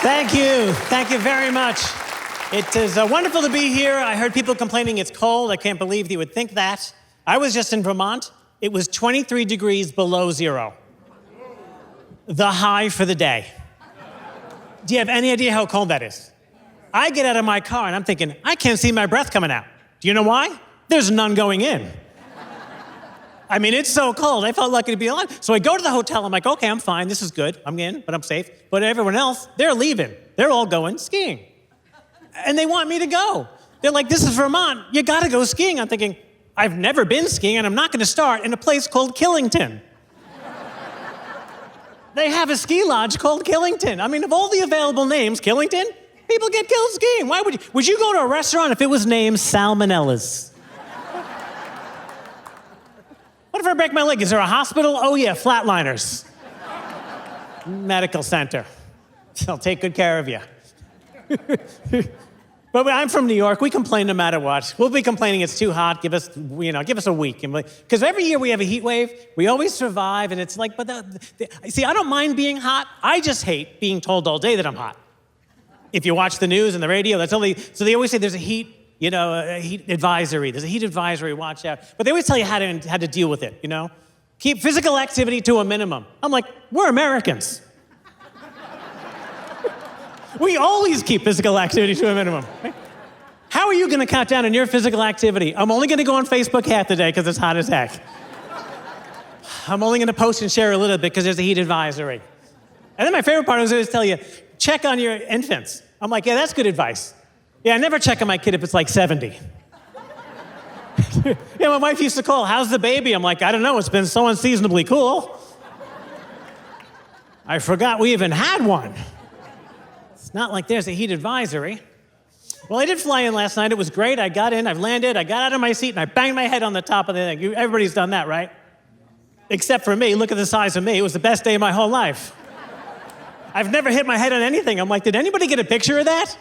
Thank you. Thank you very much. It is wonderful to be here. I heard people complaining it's cold. I can't believe you would think that. I was just in Vermont. It was 23 degrees below zero. The high for the day. Do you have any idea how cold that is? I get out of my car and I'm thinking, I can't see my breath coming out. Do you know why? There's none going in. I mean, it's so cold. I felt lucky to be alive. So I go to the hotel. I'm like, okay, I'm fine. This is good. I'm in, but I'm safe. But everyone else, they're leaving. They're all going skiing. And they want me to go. They're like, this is Vermont. You got to go skiing. I'm thinking, I've never been skiing, and I'm not going to start in a place called Killington. They have a ski lodge called Killington. I mean, of all the available names, Killington, people get killed skiing. Why would you go to a restaurant if it was named Salmonellas? What if I break my leg? Is there a hospital? Oh yeah, Flatliners. Medical center. They'll take good care of you. But I'm from New York. We complain no matter what. We'll be complaining it's too hot. Give us a week. Because every year we have a heat wave. We always survive, and it's like, see, I don't mind being hot. I just hate being told all day that I'm hot. If you watch the news and the radio, so they always say there's a heat advisory. There's a heat advisory, watch out. But they always tell you how to deal with it, Keep physical activity to a minimum. I'm like, we're Americans. We always keep physical activity to a minimum. Right? How are you going to cut down on your physical activity? I'm only going to go on Facebook half the day because it's hot as heck. I'm only going to post and share a little bit because there's a heat advisory. And then my favorite part is always tell you, check on your infants. I'm like, yeah, that's good advice. Yeah, I never check on my kid if it's like 70. Yeah, my wife used to call, how's the baby? I'm like, I don't know, it's been so unseasonably cool. I forgot we even had one. It's not like there's a heat advisory. Well, I did fly in last night. It was great. I got in, I've landed, I got out of my seat, and I banged my head on the top of the thing. Everybody's done that, right? Except for me. Look at the size of me. It was the best day of my whole life. I've never hit my head on anything. I'm like, did anybody get a picture of that?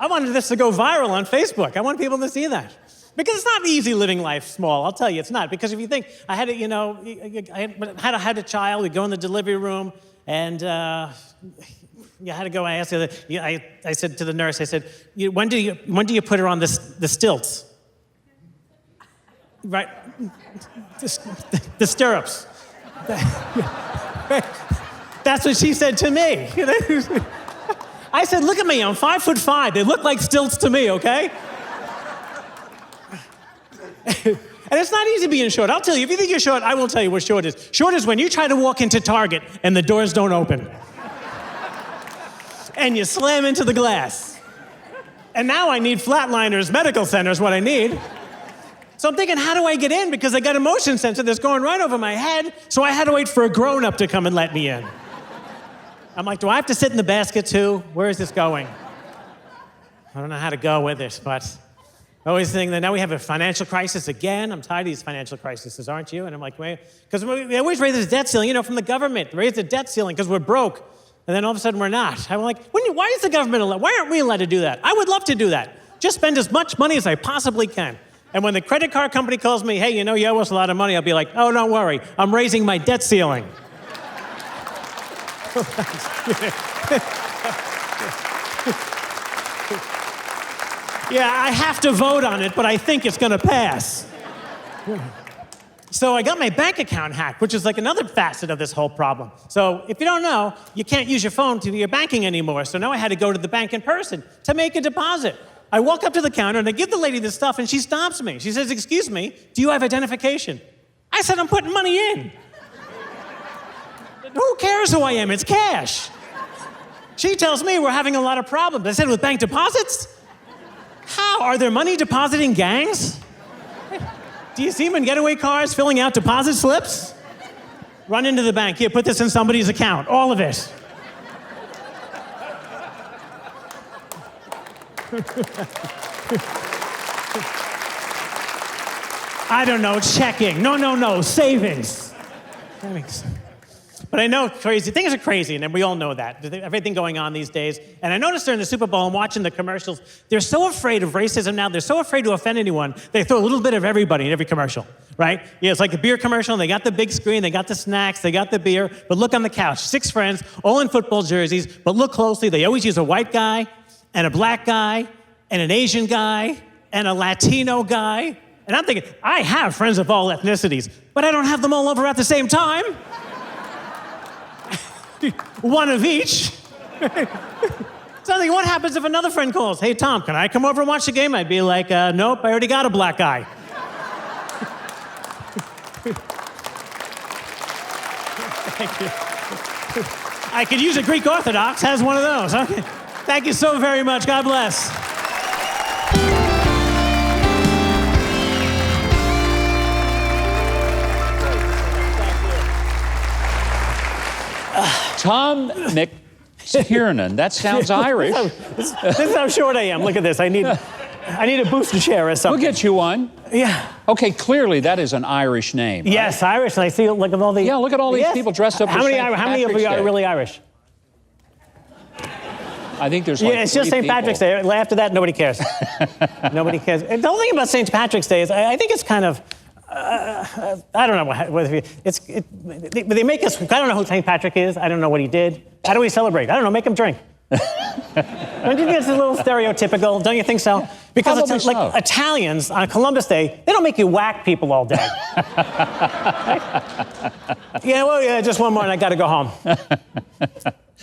I wanted this to go viral on Facebook. I want people to see that. Because it's not easy living life small. I'll tell you, it's not. Because if you think, I had a child, we'd go in the delivery room, and you had to go. I said to the nurse, I said, when do you put her on the stilts? Right, the stirrups. That's what she said to me. I said, look at me, I'm 5'5". They look like stilts to me, okay? And it's not easy being short. I'll tell you, if you think you're short, I will tell you what short is. Short is when you try to walk into Target and the doors don't open. And you slam into the glass. And now I need Flatliners Medical Center is what I need. So I'm thinking, how do I get in? Because I got a motion sensor that's going right over my head, so I had to wait for a grown-up to come and let me in. I'm like, do I have to sit in the basket too? Where is this going? I don't know how to go with this, but I always think that now we have a financial crisis again. I'm tired of these financial crises, aren't you? And I'm like, wait, because they always raise this debt ceiling, from the government. Raise the debt ceiling because we're broke. And then all of a sudden we're not. I'm like, why is the government allowed? Why aren't we allowed to do that? I would love to do that. Just spend as much money as I possibly can. And when the credit card company calls me, hey, you owe us a lot of money, I'll be like, oh, don't worry. I'm raising my debt ceiling. Yeah, I have to vote on it, but I think it's going to pass. So I got my bank account hacked, which is like another facet of this whole problem. So if you don't know, you can't use your phone to do your banking anymore. So now I had to go to the bank in person to make a deposit. I walk up to the counter and I give the lady the stuff and she stops me. She says, excuse me, do you have identification? I said, I'm putting money in. Who cares who I am? It's cash. She tells me we're having a lot of problems. I said, with bank deposits? How? Are there money depositing gangs? Do you see them in getaway cars filling out deposit slips? Run into the bank. Here, put this in somebody's account. All of it. I don't know, checking. No, savings. But I know things are crazy, and we all know that. Everything going on these days. And I noticed during the Super Bowl and watching the commercials, they're so afraid of racism now. They're so afraid to offend anyone. They throw a little bit of everybody in every commercial, right? Yeah, it's like a beer commercial. And they got the big screen. They got the snacks. They got the beer. But look on the couch. 6 friends, all in football jerseys. But look closely. They always use a white guy and a black guy and an Asian guy and a Latino guy. And I'm thinking, I have friends of all ethnicities, but I don't have them all over at the same time. One of each. So I'm thinking, what happens if another friend calls? Hey, Tom, can I come over and watch the game? I'd be like, nope, I already got a black guy. Thank you. I could use a Greek Orthodox, has one of those. Okay. Thank you so very much. God bless. Tom McTiernan. That sounds Irish. This is how short I am. Look at this. I need a booster chair or something. We'll get you one. Yeah. Okay, clearly that is an Irish name. Yes, right? Irish. And I see, look at all the... Yeah, look at all these people dressed up for St. Patrick's Day. How many of you are really Irish? I think there's like it's just St. Patrick's Day. After that, nobody cares. Nobody cares. And the whole thing about St. Patrick's Day is I think it's kind of... I don't know whether they make us. I don't know who St. Patrick is. I don't know what he did. How do we celebrate? I don't know. Make him drink. Don't you think it's a little stereotypical? Don't you think so? Because it's like Italians on Columbus Day, they don't make you whack people all day. Yeah, just one more and I got to go home.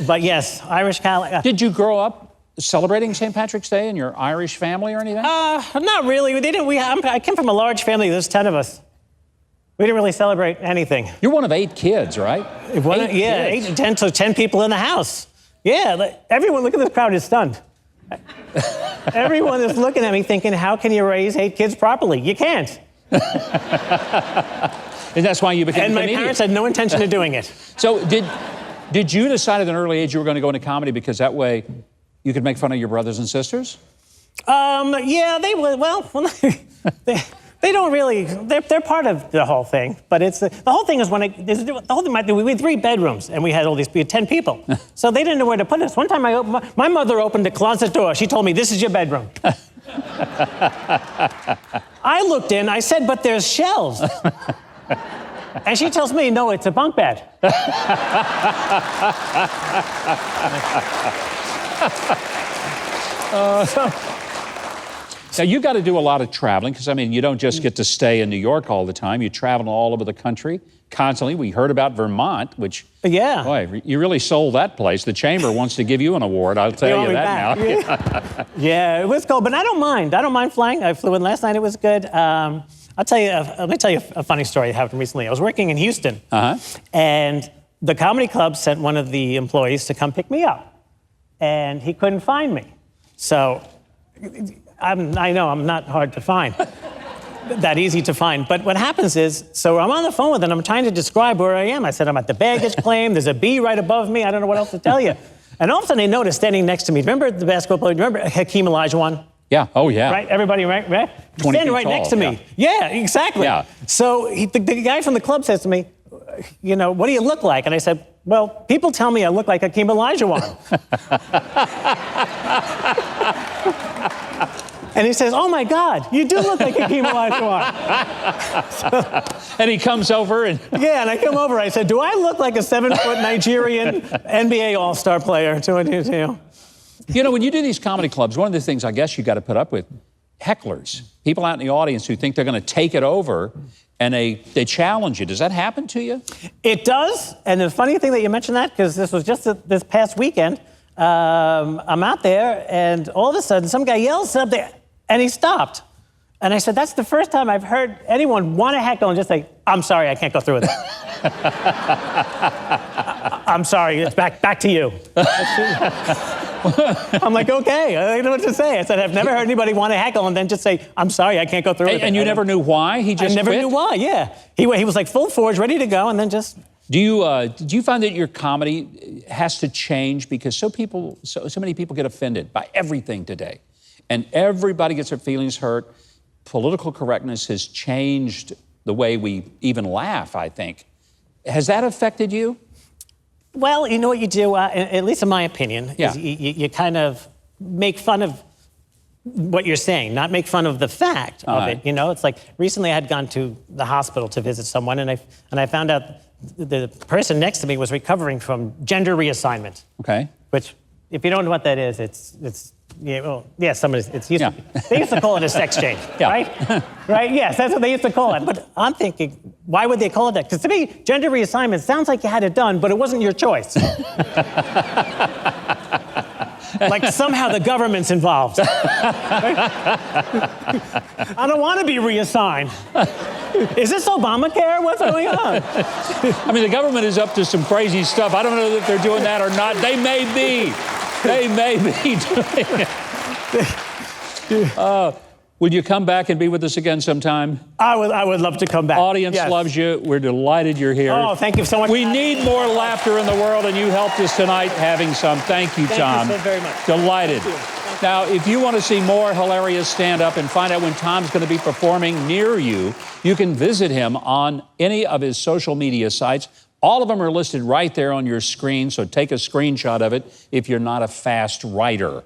But yes, Irish Catholic. Did you grow up celebrating St. Patrick's Day in your Irish family or anything? Not really. They didn't. I came from a large family. There's 10 of us. We didn't really celebrate anything. You're one of 8 kids, right? 10 people in the house. Yeah, everyone. Look at this crowd is stunned. Everyone is looking at me thinking, how can you raise 8 kids properly? You can't. And that's why you became a comedian. And my parents had no intention of doing it. So did you decide at an early age you were going to go into comedy because that way you could make fun of your brothers and sisters? Yeah, they would. Well, they don't really. They're part of the whole thing. But it's the whole thing is we had 3 bedrooms and we had 10 people. So they didn't know where to put us. One time my mother opened the closet door. She told me, "This is your bedroom." I looked in. I said, "But there's shelves." And she tells me, "No, it's a bunk bed." Now, you got to do a lot of traveling because, I mean, you don't just get to stay in New York all the time. You travel all over the country constantly. We heard about Vermont, which, boy, you really sold that place. The Chamber wants to give you an award, I'll tell you that now. Yeah, it was cool, but I don't mind. I don't mind flying. I flew in last night. It was good. Let me tell you a funny story that happened recently. I was working in Houston, and the comedy club sent one of the employees to come pick me up, and he couldn't find me. So I know I'm not hard to find, that easy to find. But what happens is, so I'm on the phone with him, I'm trying to describe where I am. I said, I'm at the baggage claim, there's a bee right above me, I don't know what else to tell you. And all of a sudden, I noticed standing next to me, remember the basketball player, remember Hakeem Olajuwon? Yeah, oh yeah. Right, everybody, right? Standing right next to me. Yeah, exactly. Yeah. So the guy from the club says to me, what do you look like? And I said, well, people tell me I look like Hakeem Olajuwon. And he says, oh my God, you do look like Hakeem Olajuwon. And he comes over and... Yeah, and I come over, I said, do I look like a 7-foot Nigerian NBA All-Star player? When you do these comedy clubs, one of the things I guess you got to put up with, hecklers, people out in the audience who think they're going to take it over and they challenge you. Does that happen to you? It does. And the funny thing that you mentioned that, because this was just this past weekend, I'm out there and all of a sudden some guy yells up there and he stopped. And I said, that's the first time I've heard anyone want to heckle and just say, I'm sorry, I can't go through with it. I'm sorry, it's back to you. I'm like, okay, I don't know what to say. I said, I've never heard anybody want to heckle and then just say, I'm sorry, I can't go through with it. And you never knew why? He just I never knew why, yeah. He was like full forge, ready to go, and then just... Do you find that your comedy has to change because so many people get offended by everything today, and everybody gets their feelings hurt? Political correctness has changed the way we even laugh, I think. Has that affected you? Well, you know what you do, at least in my opinion, Yeah. is you kind of make fun of what you're saying, not make fun of the fact of it. You know, it's like recently I had gone to the hospital to visit someone, and I found out the person next to me was recovering from gender reassignment. Okay. Which, if you don't know what that is, it's they used to call it a sex change, right? Right? Yes, that's what they used to call it. But I'm thinking, why would they call it that? Because to me, gender reassignment sounds like you had it done, but it wasn't your choice. Like somehow the government's involved. I don't want to be reassigned. Is this Obamacare? What's going on? I mean, the government is up to some crazy stuff. I don't know if they're doing that or not. They may be. They may be doing it. Would you come back and be with us again sometime? I would love to come back. Audience loves you. We're delighted you're here. Oh, thank you so much. We need more laughter in the world, and you helped us tonight having some. Thank you, Tom. Thank you so very much. Delighted. Now, if you want to see more hilarious stand-up and find out when Tom's going to be performing near you, you can visit him on any of his social media sites. All of them are listed right there on your screen, so take a screenshot of it if you're not a fast writer.